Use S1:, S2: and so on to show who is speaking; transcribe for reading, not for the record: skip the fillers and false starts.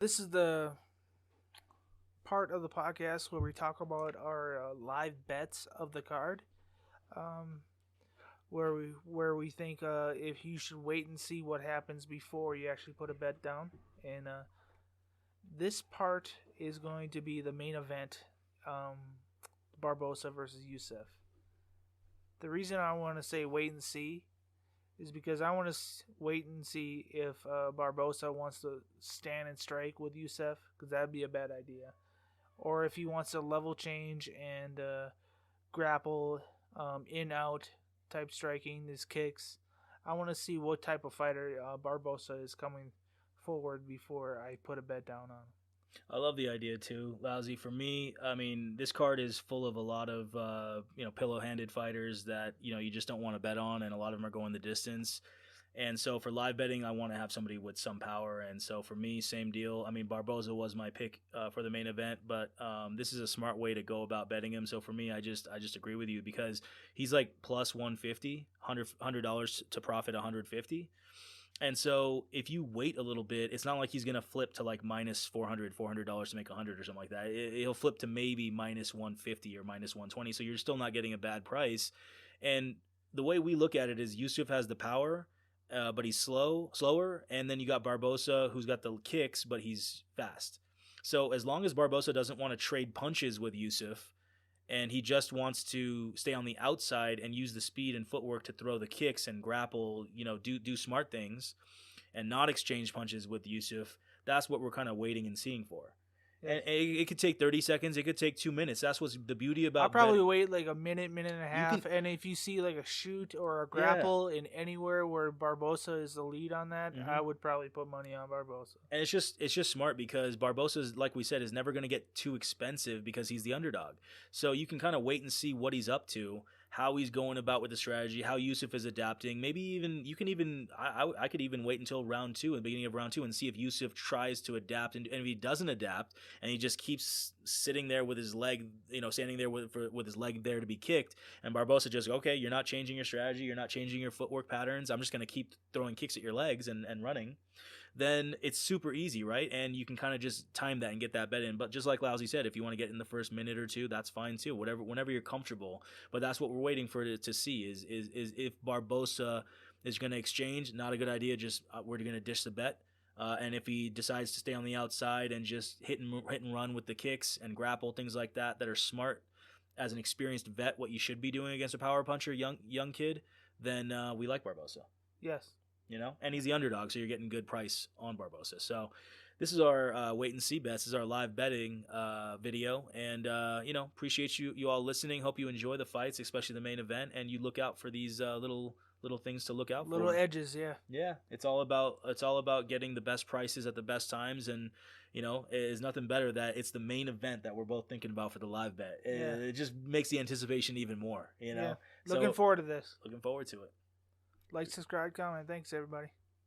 S1: This is the part of the podcast where we talk about our live bets of the card, um, where we think if you should wait and see what happens before you actually put a bet down. And this part is going to be the main event, Barbosa versus Youssef. The reason I want to say wait and see is because I want to wait and see if Barbosa wants to stand and strike with Youssef, because that'd be a bad idea, or if he wants to level change and grapple, in out type striking, his kicks. I want to see what type of fighter Barbosa is coming forward before I put a bet down on.
S2: I love the idea too, Lousy. For me, I mean, this card is full of a lot of pillow-handed fighters that you just don't want to bet on, and a lot of them are going the distance. And so for live betting, I want to have somebody with some power. And so for me, same deal. I mean, Barboza was my pick for the main event, but this is a smart way to go about betting him. So for me, I just agree with you because he's like plus 150, $100 to profit 150. And so if you wait a little bit, it's not like he's going to flip to like minus $400 to make 100 or something like that. He'll flip to maybe minus 150 or minus 120. So you're still not getting a bad price. And the way we look at it is Yusuf has the power, but he's slower. And then you got Barbosa, who's got the kicks, but he's fast. So as long as Barbosa doesn't want to trade punches with Yusuf, and he just wants to stay on the outside and use the speed and footwork to throw the kicks and grapple, do smart things and not exchange punches with Yusuf, that's what we're kind of waiting and seeing for. And it could take 30 seconds. It could take 2 minutes. That's what's the beauty about
S1: I'll probably wait like a minute and a half. And if you see like a shoot or a grapple in anywhere where Barbosa is the lead on that, I would probably put money on Barbosa.
S2: And it's just smart because Barbosa, like we said, is never going to get too expensive because he's the underdog. So you can kind of wait and see what he's up to, how he's going about with the strategy, how Yusuf is adapting. Maybe even I could even wait until round 2, the beginning of round 2, and see if Yusuf tries to adapt, and if he doesn't adapt and he just keeps sitting there with his leg, standing there with his leg there to be kicked, and Barbosa just, okay, you're not changing your strategy, you're not changing your footwork patterns, I'm just going to keep throwing kicks at your legs and running, then it's super easy, right? And you can kind of just time that and get that bet in. But just like Lousy said, if you want to get in the first minute or two, that's fine too. Whenever you're comfortable. But that's what we're waiting for to see is if Barbosa is going to exchange. Not a good idea. Just we're going to dish the bet. And if he decides to stay on the outside and just hit and run with the kicks and grapple, things like that are smart as an experienced vet, what you should be doing against a power puncher, young kid, then we like Barbosa.
S1: Yes.
S2: And he's the underdog, so you're getting good price on Barbosa. So this is our wait and see bets. This is our live betting video, and appreciate you all listening. Hope you enjoy the fights, especially the main event, and you look out for these little things to look out for.
S1: Little edges, yeah.
S2: Yeah, it's all about getting the best prices at the best times, and it's nothing better that it's the main event that we're both thinking about for the live bet. It just makes the anticipation even more.
S1: Yeah. Looking forward to this.
S2: Looking forward to it.
S1: Like, subscribe, comment. Thanks, everybody.